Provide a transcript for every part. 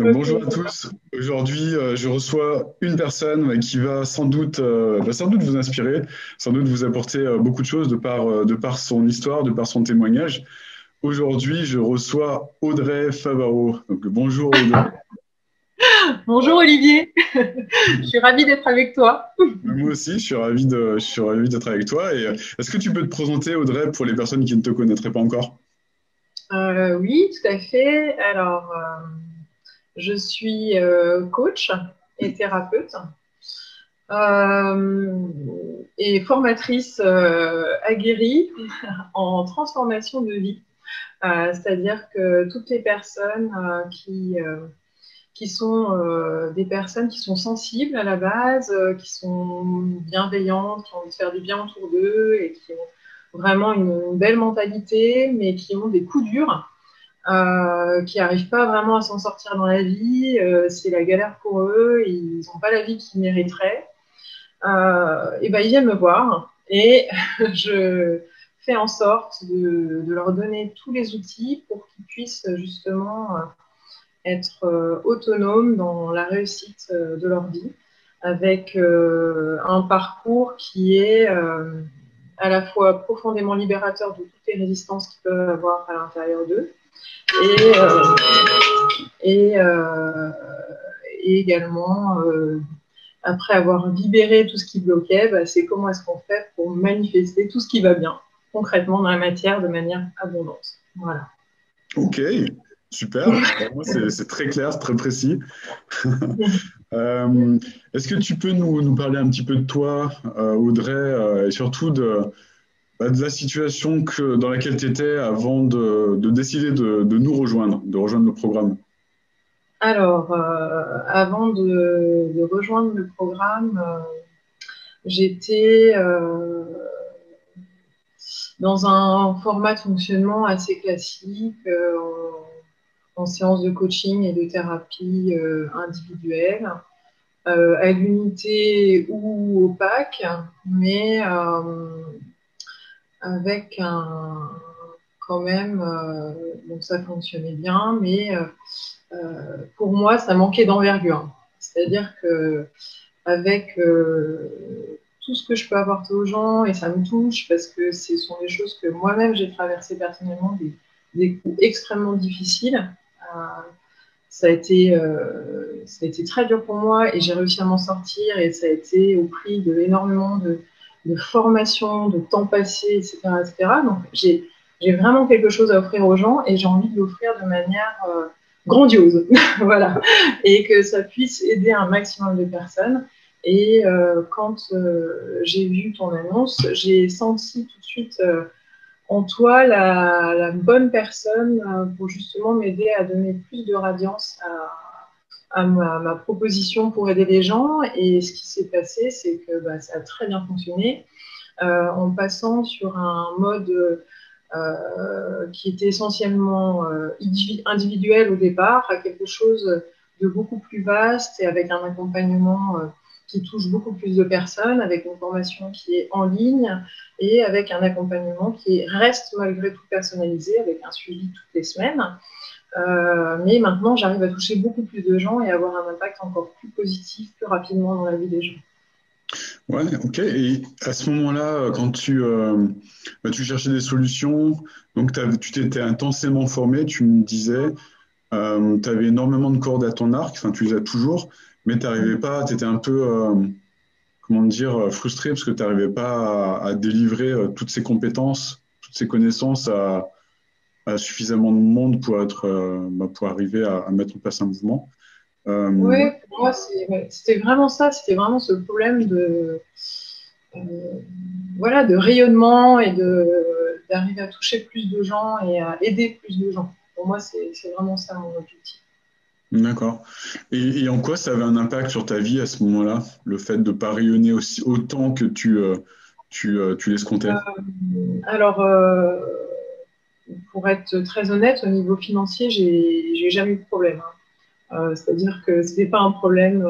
Donc, Ok, bonjour à tous. Aujourd'hui, je reçois une personne qui va sans doute vous inspirer, sans doute vous apporter beaucoup de choses de par son histoire, de par son témoignage. Aujourd'hui, je reçois Audrey Favaro. Donc, bonjour Audrey. bonjour Olivier, je suis ravie d'être avec toi. Moi aussi, je suis ravi d'être avec toi. Et est-ce que tu peux te présenter, Audrey, pour les personnes qui ne te connaîtraient pas encore? Oui, tout à fait. Alors, je suis coach et thérapeute euh, et formatrice aguerrie en transformation de vie. C'est-à-dire que toutes les personnes qui sont des personnes qui sont sensibles à la base, qui sont bienveillantes, qui ont envie de faire du bien autour d'eux et qui ont vraiment une belle mentalité, mais qui ont des coups durs, qui n'arrivent pas vraiment à s'en sortir dans la vie. C'est la galère pour eux, ils n'ont pas la vie qu'ils mériteraient. Et ben, ils viennent me voir et je fais en sorte de leur donner tous les outils pour qu'ils puissent justement être autonomes dans la réussite de leur vie, avec un parcours qui est à la fois profondément libérateur de toutes les résistances qu'ils peuvent avoir à l'intérieur d'eux, et, euh, et, euh, et également, après avoir libéré tout ce qui bloquait, bah, c'est comment est-ce qu'on fait pour manifester tout ce qui va bien, concrètement dans la matière, de manière abondante. Voilà. Ok, super. Pour moi, c'est très clair, c'est très précis. Euh, Est-ce que tu peux nous parler un petit peu de toi, Audrey, et surtout de la situation dans laquelle tu étais avant de décider de nous rejoindre, de rejoindre le programme? Alors, avant de rejoindre le programme, j'étais dans un format de fonctionnement assez classique, en séance de coaching et de thérapie individuelle, à l'unité ou au PAC, mais avec quand même, donc ça fonctionnait bien, mais pour moi, ça manquait d'envergure. C'est-à-dire que avec tout ce que je peux apporter aux gens, et ça me touche parce que ce sont des choses que moi-même j'ai traversées personnellement, des coups extrêmement difficiles. Euh, ça a été très dur pour moi et j'ai réussi à m'en sortir, et ça a été au prix de énormément de formation, de temps passé, etc., etc. Donc j'ai vraiment quelque chose à offrir aux gens et j'ai envie de l'offrir de manière grandiose, voilà, et que ça puisse aider un maximum de personnes. Et quand j'ai vu ton annonce, j'ai senti tout de suite en toi la bonne personne pour justement m'aider à donner plus de radiance à ma proposition pour aider les gens. Et ce qui s'est passé, c'est que bah, ça a très bien fonctionné, en passant sur un mode qui était essentiellement individuel au départ, à quelque chose de beaucoup plus vaste et avec un accompagnement qui touche beaucoup plus de personnes, avec une formation qui est en ligne et avec un accompagnement qui reste malgré tout personnalisé, avec un suivi toutes les semaines. Mais maintenant, j'arrive à toucher beaucoup plus de gens et avoir un impact encore plus positif, plus rapidement dans la vie des gens. Ouais, ok. Et à ce moment-là, quand tu cherchais des solutions, donc tu t'étais intensément formé, tu me disais, tu avais énormément de cordes à ton arc, enfin tu les as toujours, mais tu n'arrivais pas, tu étais un peu, comment dire, frustré parce que tu n'arrivais pas à délivrer toutes ces compétences, toutes ces connaissances à suffisamment de monde pour pour arriver à mettre en place un mouvement. Oui, Euh, pour moi, c'était vraiment ça, c'était vraiment ce problème euh, voilà, de rayonnement et d'arriver à toucher plus de gens et à aider plus de gens. Pour moi, c'est vraiment ça mon objectif. d'accord. Et en quoi ça avait un impact sur ta vie à ce moment-là, le fait de ne pas rayonner aussi autant que tu l'escomptais? Alors, pour être très honnête, au niveau financier, j'ai jamais eu de problème, hein. C'est-à-dire que ce n'était pas un problème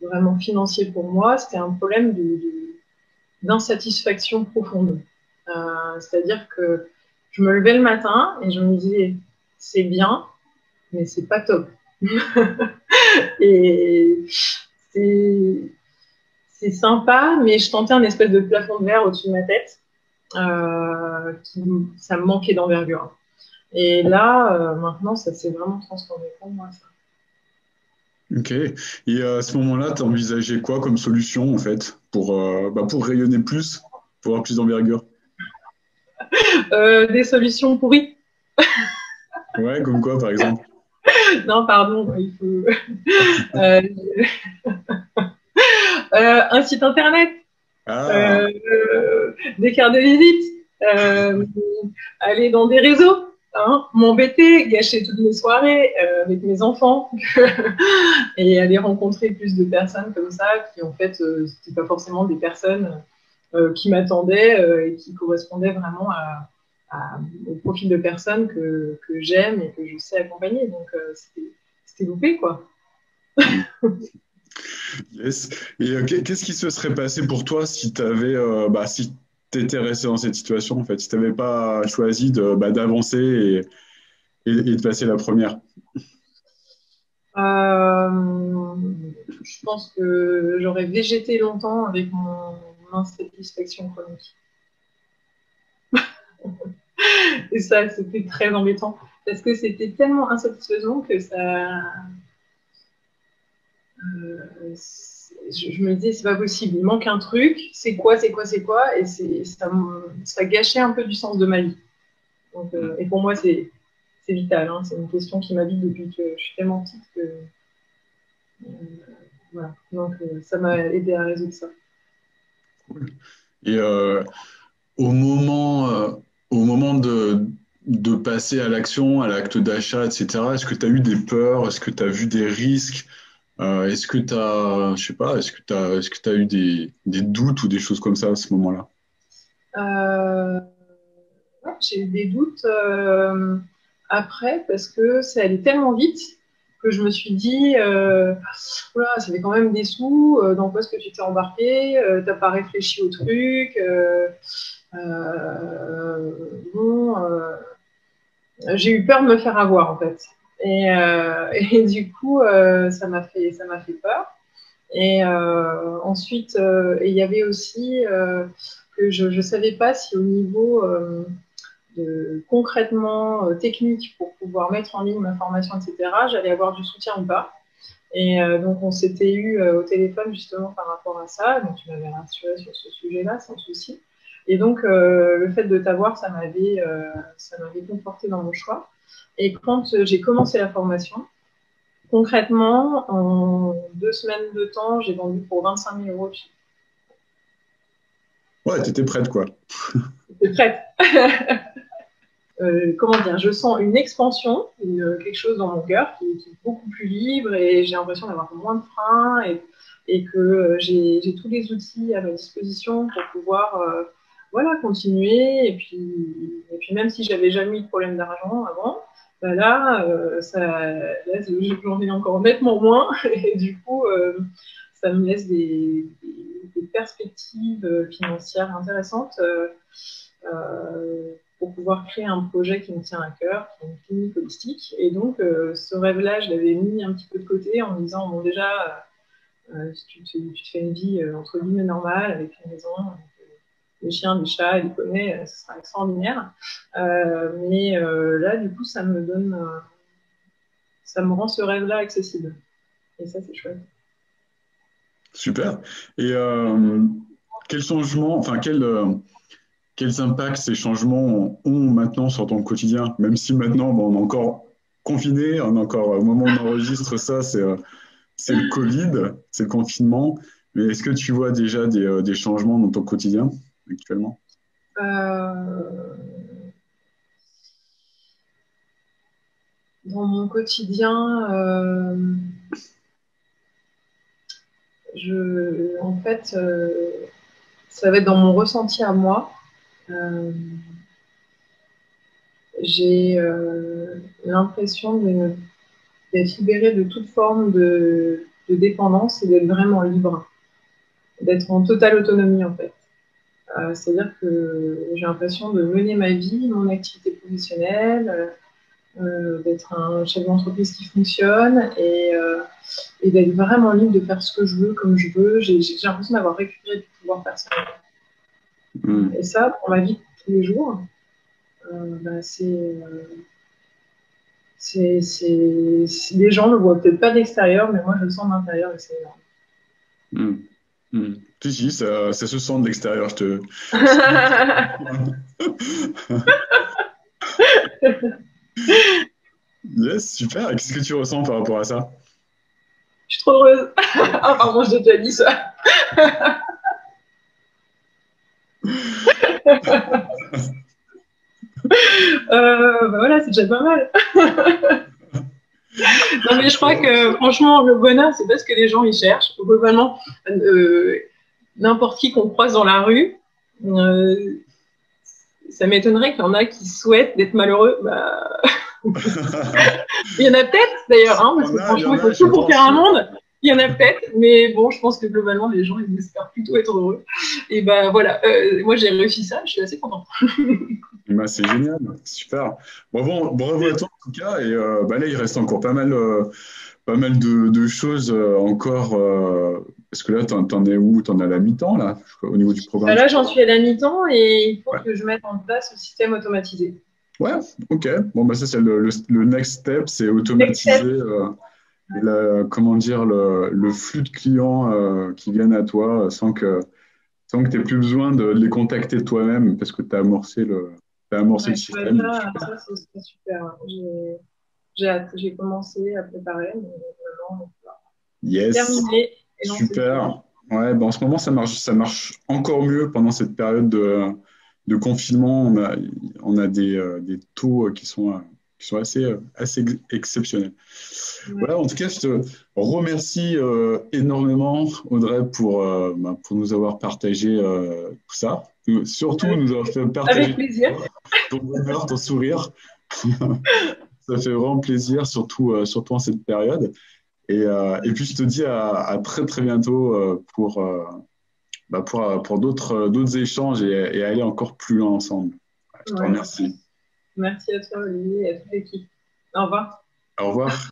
vraiment financier pour moi, c'était un problème d'insatisfaction profonde. C'est-à-dire que je me levais le matin et je me disais, c'est bien, mais c'est pas top. Et c'est sympa, mais je tentais un espèce de plafond de verre au-dessus de ma tête. Ça me manquait d'envergure. Et là, maintenant, ça s'est vraiment transformé pour moi, ça. Ok. Et à ce moment-là, tu as envisagé quoi comme solution, en fait, pour rayonner plus, pour avoir plus d'envergure? Des solutions pourries. Ouais, comme quoi, par exemple? Non, pardon, il faut... Euh, un site internet, Ah, euh, des cartes de visite, aller dans des réseaux, hein, m'embêter, gâcher toutes mes soirées avec mes enfants et aller rencontrer plus de personnes comme ça qui, en fait, c'était pas forcément des personnes qui m'attendaient et qui correspondaient vraiment au profil de personnes que j'aime et que je sais accompagner. Donc, c'était loupé, quoi. yes. Et qu'est-ce qui se serait passé pour toi si si t'étais resté dans cette situation, en fait, si t'avais pas choisi d'avancer et de passer la première? Euh, je pense que j'aurais végété longtemps avec mon insatisfaction chronique. Et ça, c'était très embêtant parce que c'était tellement insatisfaisant que je me disais, c'est pas possible, il manque un truc, c'est quoi, c'est quoi, c'est quoi, et ça gâchait un peu du sens de ma vie. Donc, et pour moi, c'est vital, hein, c'est une question qui m'habite depuis que je suis tellement petite que voilà. Donc, ça m'a aidé à résoudre ça. Et au moment de passer à l'action, à l'acte d'achat, etc., est-ce que tu as eu des peurs? Est-ce que tu as vu des risques? Est-ce que tu as, je sais pas, est-ce que tu eu des doutes ou des choses comme ça à ce moment-là? Euh, ouais, j'ai eu des doutes après parce que ça allait tellement vite que je me suis dit, oula, ça fait quand même des sous, dans quoi est-ce que tu t'es embarqué, t'as pas réfléchi au truc, bon, j'ai eu peur de me faire avoir en fait. Et du coup, ça m'a fait peur. Et ensuite, il y avait aussi que je ne savais pas si au niveau concrètement technique pour pouvoir mettre en ligne ma formation, etc., j'allais avoir du soutien ou pas. Et donc, on s'était eu au téléphone justement par rapport à ça. Donc, tu m'avais rassuré sur ce sujet-là, sans souci. Et donc, le fait de t'avoir, ça m'avait conforté dans mon choix. Et quand j'ai commencé la formation, concrètement, en 2 semaines de temps, j'ai vendu pour 25 000 euros. Ouais, tu étais prête, quoi. J'étais prête. Comment dire, je sens une expansion, quelque chose dans mon cœur qui est beaucoup plus libre et j'ai l'impression d'avoir moins de freins et que j'ai tous les outils à ma disposition pour pouvoir voilà, continuer. Et puis même si j'avais jamais eu de problème d'argent avant, bah là, j'en ai encore nettement moins et du coup, ça me laisse des perspectives financières intéressantes. Pour pouvoir créer un projet qui me tient à cœur, qui est une clinique holistique. Et donc, ce rêve-là, je l'avais mis un petit peu de côté en me disant, bon, déjà, tu te fais une vie entre guillemets normale, avec une maison, avec des chiens, des chats et des poneys, ce sera extraordinaire. Mais là, du coup, ça me rend ce rêve-là accessible. Et ça, c'est chouette. Super. Et quels changements, enfin, quels impacts ces changements ont maintenant sur ton quotidien? Même si maintenant, bon, on est encore confiné, on est encore, au moment où on enregistre ça, c'est le Covid, c'est le confinement. Mais est-ce que tu vois déjà des changements dans ton quotidien actuellement? Euh, dans mon quotidien, en fait, ça va être dans mon ressenti à moi. Euh, j'ai l'impression d'être libérée de toute forme de dépendance et d'être vraiment libre, d'être en totale autonomie en fait. C'est-à-dire que j'ai l'impression de mener ma vie, mon activité professionnelle, d'être un chef d'entreprise qui fonctionne et d'être vraiment libre de faire ce que je veux, comme je veux. J'ai l'impression d'avoir récupéré du pouvoir personnel. Et ça, pour ma vie de tous les jours, les gens ne le voient peut-être pas de l'extérieur, mais moi je le sens de l'intérieur et c'est énorme. Si, ça se sent de l'extérieur, je te. Yes, super. Et qu'est-ce que tu ressens par rapport à ça? Je suis trop heureuse. Ah, pardon, j'ai déjà dit ça. Voilà, c'est déjà pas mal. Non, mais je crois que franchement, le bonheur, c'est pas ce que les gens y cherchent. Globalement, n'importe qui qu'on croise dans la rue, ça m'étonnerait qu'il y en a qui souhaitent d'être malheureux. Il y en a peut-être d'ailleurs, hein, parce que franchement, il faut tout pour faire un monde. Il y en a peut-être, mais bon, je pense que globalement, les gens, ils espèrent plutôt être heureux. Et voilà, moi j'ai réussi ça, je suis assez contente. C'est génial, super. Bravo à toi en tout cas. Et là, il reste encore pas mal de choses encore. Parce que là, t'en es où? T'en es à la mi-temps, là, au niveau du programme? Là, j'en suis à la mi-temps et il faut que je mette en place le système automatisé. Ouais, ok. Ça, c'est le next step, c'est automatiser comment dire, le flux de clients qui viennent à toi sans que tu n'aies plus besoin de les contacter toi-même parce que tu as amorcé le système. Ça, c'est super. J'ai commencé à préparer, mais vraiment, yes. Terminé. Super. Ouais, en ce moment, ça marche encore mieux pendant cette période de confinement. On a des taux qui sont assez exceptionnels. Ouais. Voilà, en tout cas, je te remercie énormément, Audrey, pour nous avoir partagé tout ça. Surtout, nous avoir fait partager avec plaisir. Ton bonheur, ton sourire. Ça fait vraiment plaisir, surtout en cette période. Et puis, je te dis à très, très bientôt pour d'autres échanges et aller encore plus loin ensemble. Je te remercie. Merci à toi, Olivier, et à toute l'équipe. Au revoir. Au revoir.